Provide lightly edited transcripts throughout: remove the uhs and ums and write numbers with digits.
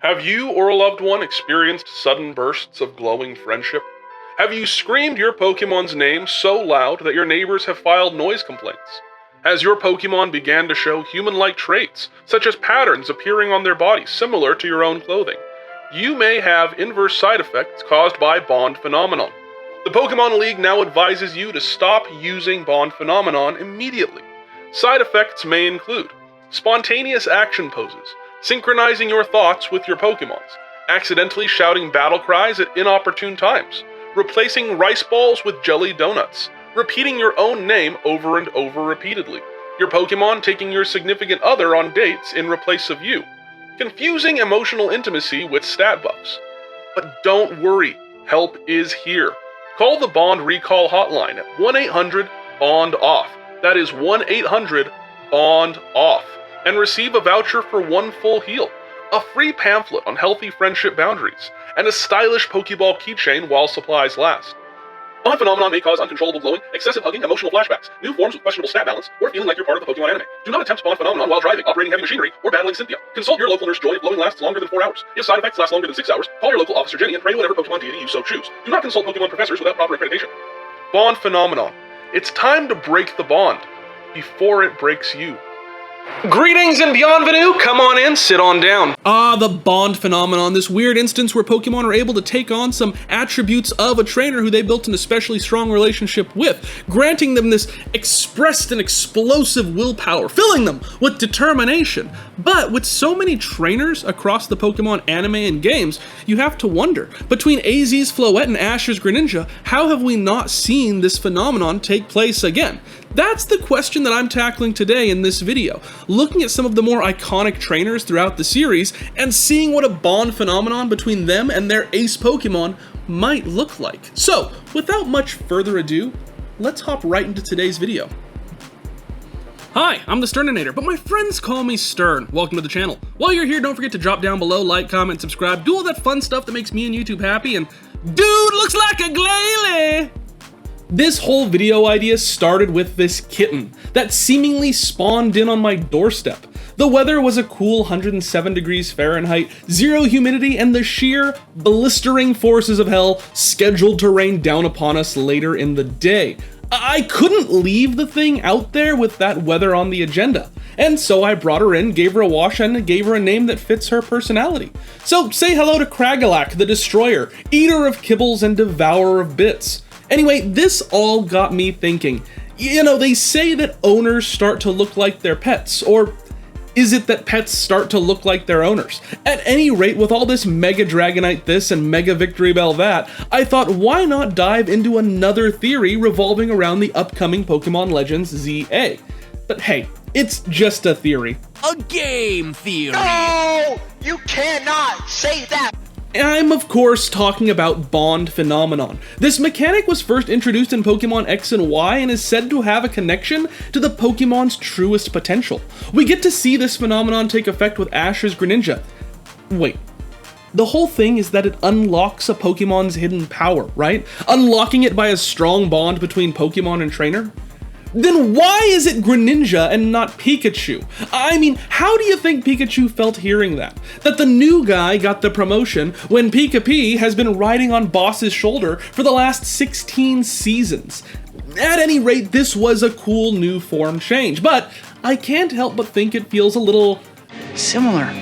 Have you or a loved one experienced sudden bursts of glowing friendship? Have you screamed your Pokemon's name so loud that your neighbors have filed noise complaints? Has your Pokemon began to show human-like traits, such as patterns appearing on their bodies similar to your own clothing? You may have inverse side effects caused by Bond Phenomenon. The Pokemon League now advises you to stop using Bond Phenomenon immediately. Side effects may include spontaneous action poses, synchronizing your thoughts with your Pokemon's, accidentally shouting battle cries at inopportune times, replacing rice balls with jelly donuts, repeating your own name over and over repeatedly, your Pokemon taking your significant other on dates in replace of you, confusing emotional intimacy with stat buffs. But don't worry, help is here. Call the Bond Recall Hotline at 1-800-BOND-OFF. That is 1-800-BOND-OFF. And receive a voucher for 1 full heal, a free pamphlet on healthy friendship boundaries, and a stylish Pokeball keychain while supplies last. Bond Phenomenon may cause uncontrollable glowing, excessive hugging, emotional flashbacks, new forms with questionable stat balance, or feeling like you're part of the Pokemon anime. Do not attempt Bond Phenomenon while driving, operating heavy machinery, or battling Cynthia. Consult your local nurse Joy if glowing lasts longer than 4 hours. If side effects last longer than 6 hours, call your local Officer Jenny and pray to whatever Pokemon deity you so choose. Do not consult Pokemon professors without proper accreditation. Bond Phenomenon. It's time to break the bond before it breaks you. Greetings and bienvenue, come on in, sit on down. The Bond Phenomenon, this weird instance where Pokemon are able to take on some attributes of a trainer who they built an especially strong relationship with, granting them this expressed and explosive willpower, filling them with determination. But with so many trainers across the Pokemon anime and games, you have to wonder, between AZ's Floette and Ash's Greninja, how have we not seen this phenomenon take place again? That's the question that I'm tackling today in this video, looking at some of the more iconic trainers throughout the series and seeing what a bond phenomenon between them and their ace Pokemon might look like. So, without much further ado, let's hop right into today's video. Hi, I'm the Thesterninator, but my friends call me Stern. Welcome to the channel. While you're here, don't forget to drop down below, like, comment, subscribe, do all that fun stuff that makes me and YouTube happy, and dude looks like a glalie! This whole video idea started with this kitten that seemingly spawned in on my doorstep. The weather was a cool 107 degrees Fahrenheit, 0 humidity, and the sheer blistering forces of hell scheduled to rain down upon us later in the day. I couldn't leave the thing out there with that weather on the agenda, and so I brought her in, gave her a wash, and gave her a name that fits her personality. So say hello to Kragalak, the Destroyer, eater of kibbles and devourer of bits. Anyway, this all got me thinking. You know, they say that owners start to look like their pets, or is it that pets start to look like their owners? At any rate, with all this Mega Dragonite this and Mega Victreebel that, I thought why not dive into another theory revolving around the upcoming Pokemon Legends ZA. But hey, it's just a theory. A game theory! No! You cannot say that! I'm of course talking about Bond Phenomenon. This mechanic was first introduced in Pokemon X and Y and is said to have a connection to the Pokemon's truest potential. We get to see this phenomenon take effect with Ash's Greninja. Wait, the whole thing is that it unlocks a Pokemon's hidden power, right? Unlocking it by a strong bond between Pokemon and trainer? Then why is it Greninja and not Pikachu? I mean, how do you think Pikachu felt hearing that? That the new guy got the promotion when Pika-P has been riding on Boss's shoulder for the last 16 seasons. At any rate, this was a cool new form change, but I can't help but think it feels a little Similar.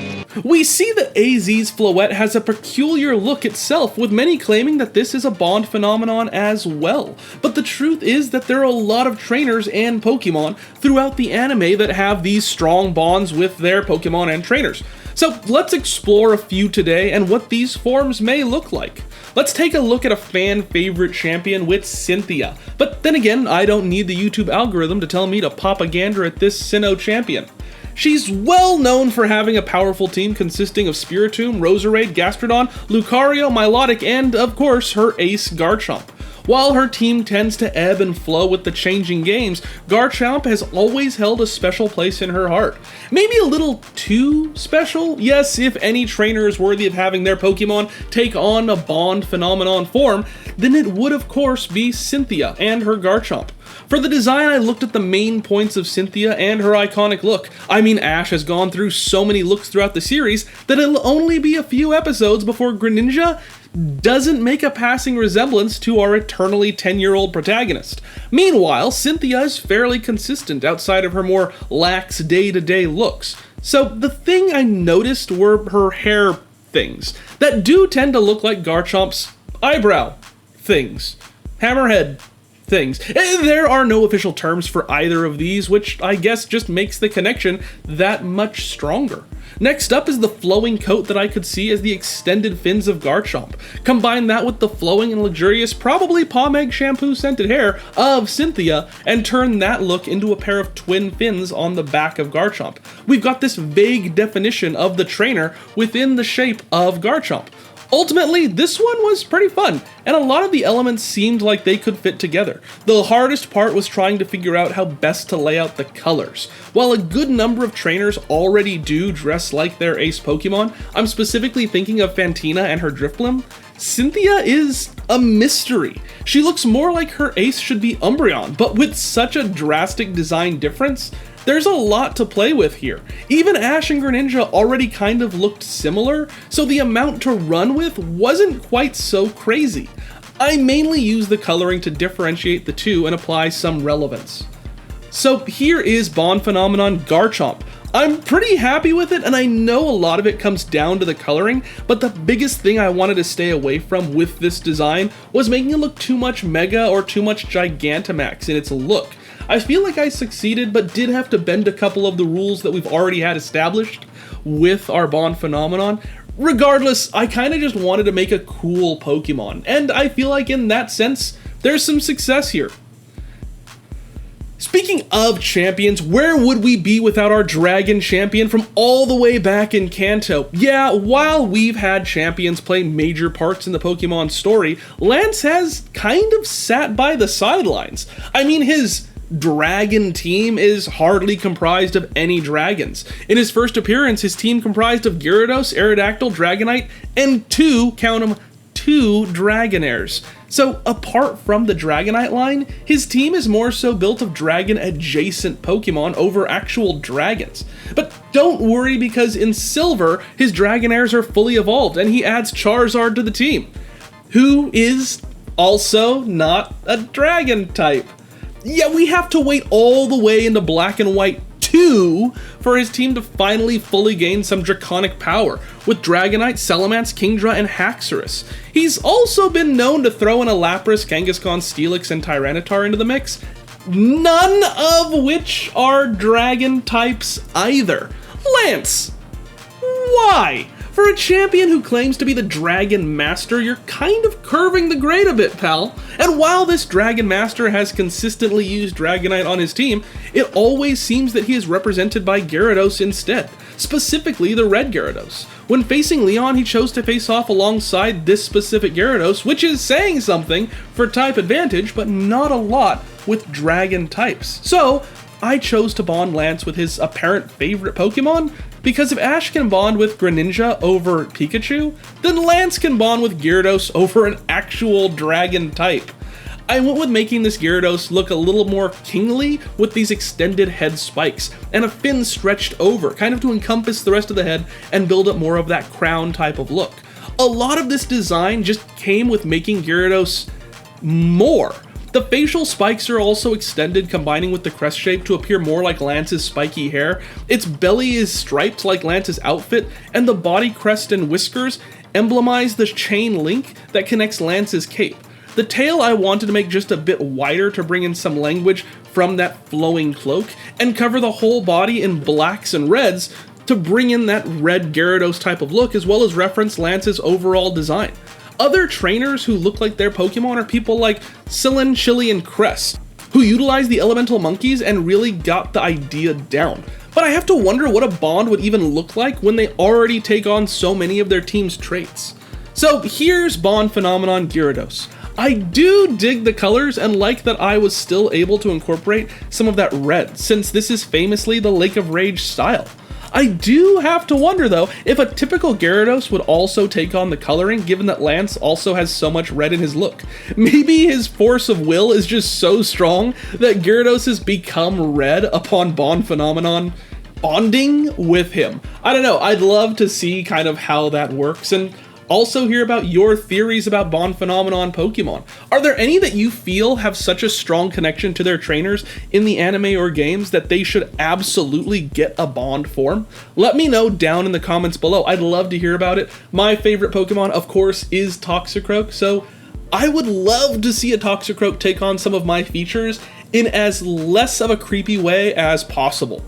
We see that AZ's Floette has a peculiar look itself, with many claiming that this is a Bond phenomenon as well. But the truth is that there are a lot of trainers and Pokemon throughout the anime that have these strong bonds with their Pokemon and trainers. So let's explore a few today and what these forms may look like. Let's take a look at a fan favorite champion with Cynthia. But then again, I don't need the YouTube algorithm to tell me to pop a gander at this Sinnoh champion. She's well known for having a powerful team consisting of Spiritomb, Roserade, Gastrodon, Lucario, Milotic, and, of course, her ace Garchomp. While her team tends to ebb and flow with the changing games, Garchomp has always held a special place in her heart. Maybe a little too special? Yes, if any trainer is worthy of having their Pokemon take on a Bond phenomenon form, then it would of course be Cynthia and her Garchomp. For the design, I looked at the main points of Cynthia and her iconic look. I mean, Ash has gone through so many looks throughout the series that it'll only be a few episodes before Greninja doesn't make a passing resemblance to our eternally 10-year-old protagonist. Meanwhile, Cynthia is fairly consistent outside of her more lax day-to-day looks. So the thing I noticed were her hair things that do tend to look like Garchomp's eyebrow things, hammerhead things. There are no official terms for either of these, which I guess just makes the connection that much stronger. Next up is the flowing coat that I could see as the extended fins of Garchomp. Combine that with the flowing and luxurious, probably pomade shampoo scented hair of Cynthia, and turn that look into a pair of twin fins on the back of Garchomp. We've got this vague definition of the trainer within the shape of Garchomp. Ultimately, this one was pretty fun, and a lot of the elements seemed like they could fit together. The hardest part was trying to figure out how best to lay out the colors. While a good number of trainers already do dress like their ace Pokemon, I'm specifically thinking of Fantina and her Drifblim, Cynthia is a mystery. She looks more like her ace should be Umbreon, but with such a drastic design difference, there's a lot to play with here. Even Ash and Greninja already kind of looked similar, so the amount to run with wasn't quite so crazy. I mainly use the coloring to differentiate the two and apply some relevance. So here is Bond Phenomenon Garchomp. I'm pretty happy with it, and I know a lot of it comes down to the coloring, but the biggest thing I wanted to stay away from with this design was making it look too much Mega or too much Gigantamax in its look. I feel like I succeeded, but did have to bend a couple of the rules that we've already had established with our Bond Phenomenon. Regardless, I kind of just wanted to make a cool Pokemon, and I feel like in that sense, there's some success here. Speaking of champions, where would we be without our dragon champion from all the way back in Kanto? Yeah, while we've had champions play major parts in the Pokemon story, Lance has kind of sat by the sidelines. I mean, his dragon team is hardly comprised of any dragons. In his first appearance, his team comprised of Gyarados, Aerodactyl, Dragonite, and two Dragonairs. So apart from the Dragonite line, his team is more so built of dragon-adjacent Pokemon over actual dragons. But don't worry, because in Silver, his Dragonairs are fully evolved, and he adds Charizard to the team, who is also not a dragon type. Yeah, we have to wait all the way into Black and White 2 for his team to finally fully gain some draconic power, with Dragonite, Salamence, Kingdra, and Haxorus. He's also been known to throw in a Lapras, Kangaskhan, Steelix, and Tyranitar into the mix, none of which are dragon types either. Lance, why? For a champion who claims to be the Dragon Master, you're kind of curving the grade a bit, pal. And while this Dragon Master has consistently used Dragonite on his team, it always seems that he is represented by Gyarados instead, specifically the Red Gyarados. When facing Leon, he chose to face off alongside this specific Gyarados, which is saying something for type advantage, but not a lot with Dragon types. So, I chose to bond Lance with his apparent favorite Pokemon, because if Ash can bond with Greninja over Pikachu, then Lance can bond with Gyarados over an actual dragon type. I went with making this Gyarados look a little more kingly with these extended head spikes and a fin stretched over, kind of to encompass the rest of the head and build up more of that crown type of look. A lot of this design just came with making Gyarados more. The facial spikes are also extended, combining with the crest shape to appear more like Lance's spiky hair. Its belly is striped like Lance's outfit, and the body crest and whiskers emblemize the chain link that connects Lance's cape. The tail I wanted to make just a bit wider to bring in some language from that flowing cloak, and cover the whole body in blacks and reds to bring in that red Gyarados type of look, as well as reference Lance's overall design. Other trainers who look like their Pokemon are people like Sillin, Chili, and Crest, who utilize the elemental monkeys and really got the idea down. But I have to wonder what a bond would even look like when they already take on so many of their team's traits. So here's Bond Phenomenon Gyarados. I do dig the colors and like that I was still able to incorporate some of that red, since this is famously the Lake of Rage style. I do have to wonder though, if a typical Gyarados would also take on the coloring, given that Lance also has so much red in his look. Maybe his force of will is just so strong that Gyarados has become red upon Bond Phenomenon bonding with him. I don't know, I'd love to see kind of how that works, and also hear about your theories about Bond Phenomenon Pokemon. Are there any that you feel have such a strong connection to their trainers in the anime or games that they should absolutely get a Bond form? Let me know down in the comments below. I'd love to hear about it. My favorite Pokemon, of course, is Toxicroak, so I would love to see a Toxicroak take on some of my features in as less of a creepy way as possible.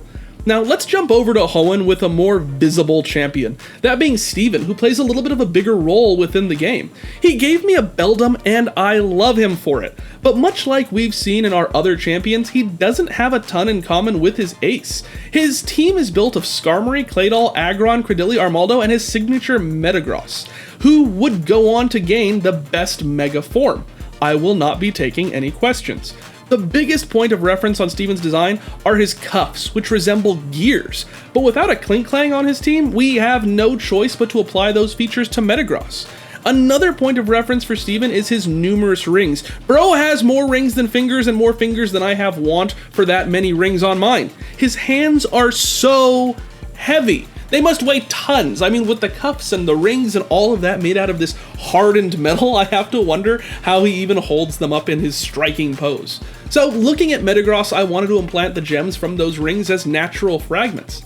Now let's jump over to Hoenn with a more visible champion, that being Steven, who plays a little bit of a bigger role within the game. He gave me a Beldum and I love him for it, but much like we've seen in our other champions, he doesn't have a ton in common with his ace. His team is built of Skarmory, Claydol, Aggron, Credilli, Armaldo, and his signature Metagross, who would go on to gain the best Mega form. I will not be taking any questions. The biggest point of reference on Steven's design are his cuffs, which resemble gears, but without a Klinklang on his team, we have no choice but to apply those features to Metagross. Another point of reference for Steven is his numerous rings. Bro has more rings than fingers and more fingers than I have want for that many rings on mine. His hands are so heavy. They must weigh tons. I mean, with the cuffs and the rings and all of that made out of this hardened metal, I have to wonder how he even holds them up in his striking pose. So looking at Metagross, I wanted to implant the gems from those rings as natural fragments.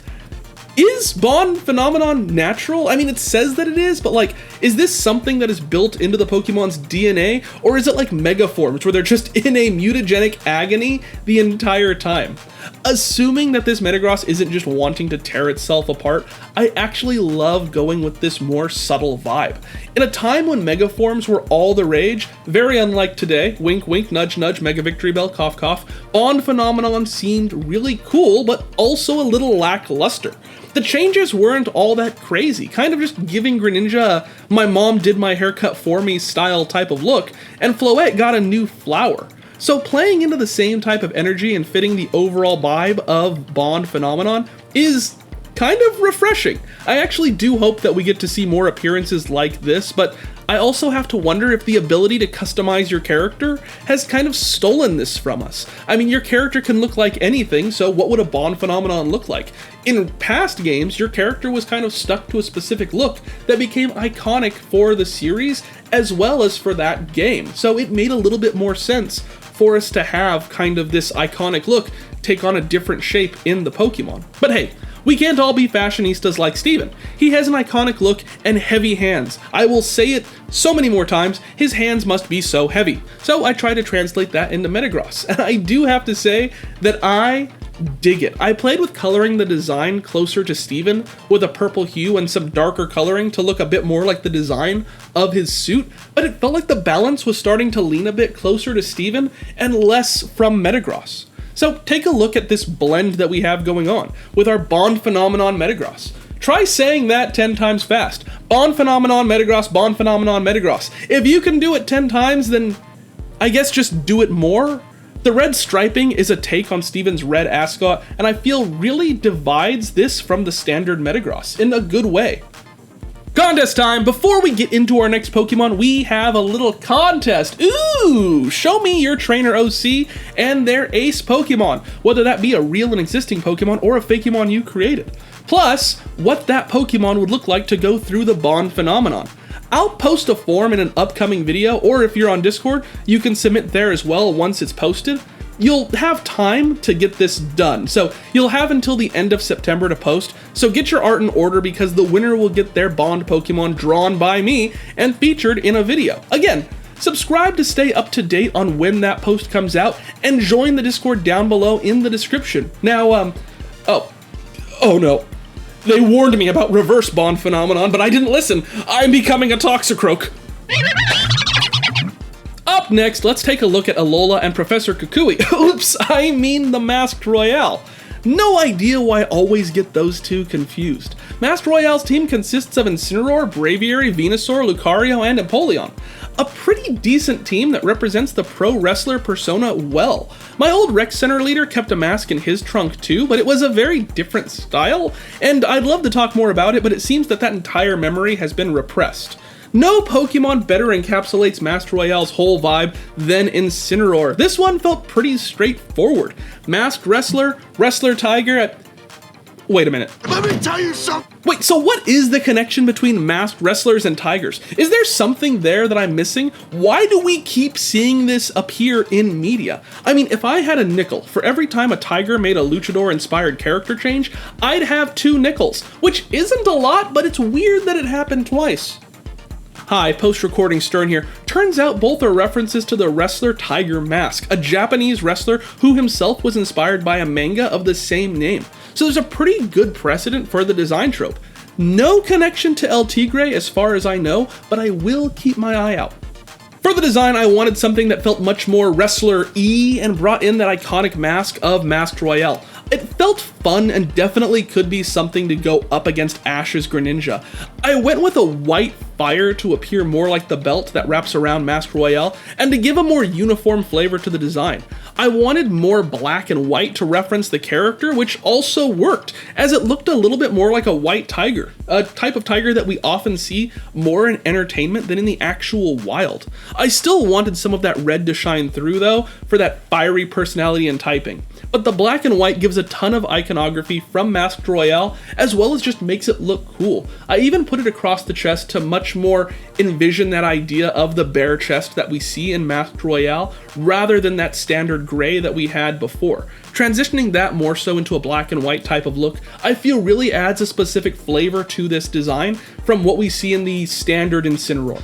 Is Bond Phenomenon natural? I mean, it says that it is, but like, is this something that is built into the Pokemon's DNA? Or is it like Mega forms where they're just in a mutagenic agony the entire time? Assuming that this Metagross isn't just wanting to tear itself apart, I actually love going with this more subtle vibe. In a time when Mega forms were all the rage, very unlike today, wink wink, nudge nudge, Mega Victreebel, cough cough, Bond Phenomenon seemed really cool, but also a little lackluster. The changes weren't all that crazy, kind of just giving Greninja a my mom did my haircut for me style type of look, and Floette got a new flower. So playing into the same type of energy and fitting the overall vibe of Bond Phenomenon is kind of refreshing. I actually do hope that we get to see more appearances like this, but I also have to wonder if the ability to customize your character has kind of stolen this from us. I mean, your character can look like anything, so what would a Bond Phenomenon look like? In past games, your character was kind of stuck to a specific look that became iconic for the series as well as for that game. So it made a little bit more sense for us to have kind of this iconic look take on a different shape in the Pokemon. But hey, we can't all be fashionistas like Steven. He has an iconic look and heavy hands. I will say it so many more times, his hands must be so heavy. So I try to translate that into Metagross, and I do have to say that I dig it. I played with coloring the design closer to Steven with a purple hue and some darker coloring to look a bit more like the design of his suit, but it felt like the balance was starting to lean a bit closer to Steven and less from Metagross. So take a look at this blend that we have going on with our Bond Phenomenon Metagross. Try saying that 10 times fast. Bond Phenomenon Metagross, Bond Phenomenon Metagross. If you can do it 10 times, then I guess just do it more. The red striping is a take on Steven's red ascot, and I feel really divides this from the standard Metagross in a good way. Contest time! Before we get into our next Pokemon, we have a little contest. Ooh! Show me your trainer OC and their ace Pokemon, whether that be a real and existing Pokemon or a Fakemon you created. Plus, what that Pokemon would look like to go through the Bond Phenomenon. I'll post a form in an upcoming video, or if you're on Discord, you can submit there as well once it's posted. You'll have time to get this done, so you'll have until the end of September to post, so get your art in order because the winner will get their Bond Pokemon drawn by me and featured in a video. Again, subscribe to stay up to date on when that post comes out, and join the Discord down below in the description. Now, oh no. They warned me about reverse Bond Phenomenon, but I didn't listen. I'm becoming a Toxicroak. Up next, let's take a look at Alola and Professor Kukui. Oops, I mean the Masked Royale. No idea why I always get those two confused. Master Royale's team consists of Incineroar, Braviary, Venusaur, Lucario, and Empoleon. A pretty decent team that represents the pro wrestler persona well. My old rec center leader kept a mask in his trunk too, but it was a very different style, and I'd love to talk more about it, but it seems that entire memory has been repressed. No Pokemon better encapsulates Master Royale's whole vibe than Incineroar. This one felt pretty straightforward. Masked Wrestler, Wrestler Tiger. Wait a minute. Let me tell you something. Wait, so what is the connection between masked wrestlers and tigers? Is there something there that I'm missing? Why do we keep seeing this appear in media? I mean, if I had a nickel for every time a tiger made a luchador-inspired character change, I'd have 2 nickels, which isn't a lot, but it's weird that it happened twice. Hi, post-recording Stern here. Turns out both are references to the wrestler Tiger Mask, a Japanese wrestler who himself was inspired by a manga of the same name. So there's a pretty good precedent for the design trope. No connection to El Tigre as far as I know, but I will keep my eye out. For the design, I wanted something that felt much more wrestler-y and brought in that iconic mask of Masked Royale. It felt fun and definitely could be something to go up against Ash's Greninja. I went with a white fire to appear more like the belt that wraps around Masked Royale and to give a more uniform flavor to the design. I wanted more black and white to reference the character, which also worked, as it looked a little bit more like a white tiger, a type of tiger that we often see more in entertainment than in the actual wild. I still wanted some of that red to shine through though, for that fiery personality and typing. But the black and white gives a ton of iconography from Masked Royale, as well as just makes it look cool. I even put it across the chest to much more envision that idea of the bare chest that we see in Masked Royale, rather than that standard gray that we had before. Transitioning that more so into a black and white type of look, I feel really adds a specific flavor to this design from what we see in the standard Incineroar.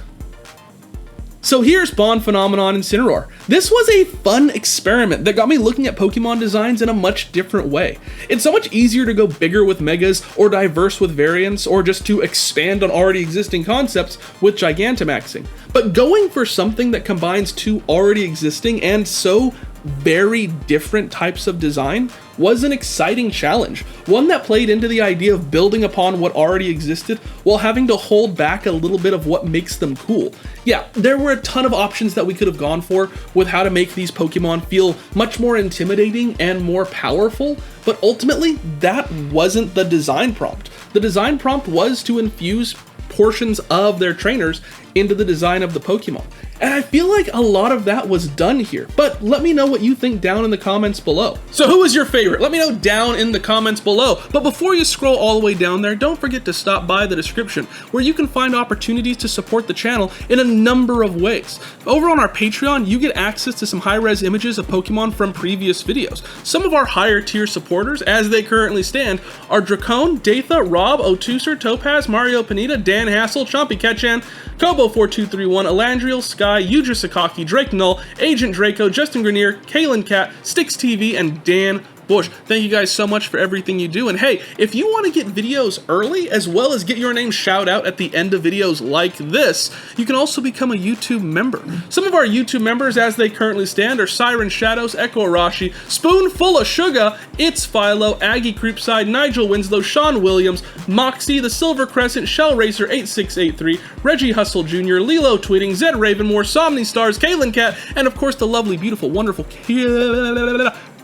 So here's Bond Phenomenon Incineroar. This was a fun experiment that got me looking at Pokemon designs in a much different way. It's so much easier to go bigger with megas, or diverse with variants, or just to expand on already existing concepts with Gigantamaxing. But going for something that combines 2 already existing and so very different types of design was an exciting challenge, one that played into the idea of building upon what already existed while having to hold back a little bit of what makes them cool. Yeah, there were a ton of options that we could have gone for with how to make these Pokemon feel much more intimidating and more powerful, but ultimately that wasn't the design prompt. The design prompt was to infuse portions of their trainers into the design of the Pokemon. And I feel like a lot of that was done here, but let me know what you think down in the comments below. So who is your favorite? Let me know down in the comments below. But before you scroll all the way down there, don't forget to stop by the description, where you can find opportunities to support the channel in a number of ways. Over on our Patreon, you get access to some high-res images of Pokemon from previous videos. Some of our higher tier supporters, as they currently stand, are Dracone, Datha, Rob, Otuser, Topaz, Mario Panita, Dan Hassel, Chompy Ketchan, Kobo4231, Elandriel, Sky, Yudra Sakaki, Drake Null, Agent Draco, Justin Grenier, Kaylin Cat, Styx TV, and Dan Bush. Thank you guys so much for everything you do. And hey, if you want to get videos early, as well as get your name shout out at the end of videos like this, you can also become a YouTube member. Some of our YouTube members, as they currently stand, are Siren Shadows, Echo Arashi, Spoonful of Sugar, It's Philo, Aggie Creepside, Nigel Winslow, Sean Williams, Moxie, The Silver Crescent, Shell Racer 8683, Reggie Hustle Jr., Lilo Tweeting, Zed Ravenmore, Somni Stars, Kaylin Cat, and of course the lovely, beautiful, wonderful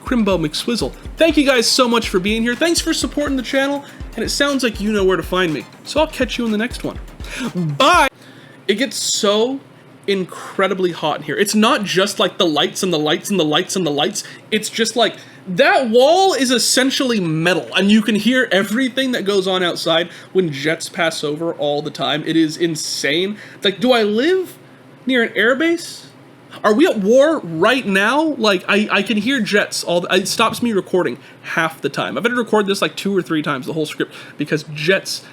Crimbo McSwizzle. Thank you guys so much for being here. Thanks for supporting the channel, and it sounds like you know where to find me. So I'll catch you in the next one. Bye! It gets so incredibly hot in here. It's not just like the lights and the lights and the lights and the lights. It's just like that wall is essentially metal, and you can hear everything that goes on outside when jets pass over all the time. It is insane. Like, do I live near an airbase? Are we at war right now? Like, I can hear jets it stops me recording half the time. I've had to record this like 2 or 3 times, the whole script, because jets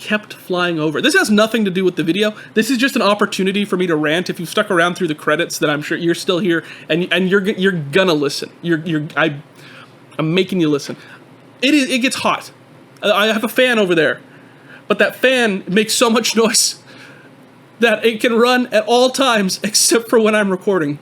kept flying over. This has nothing to do with the video. This is just an opportunity for me to rant. If you've stuck around through the credits, then I'm sure you're still here, and you're gonna listen. I'm making you listen. It gets hot. I have a fan over there, but that fan makes so much noise that it can run at all times except for when I'm recording.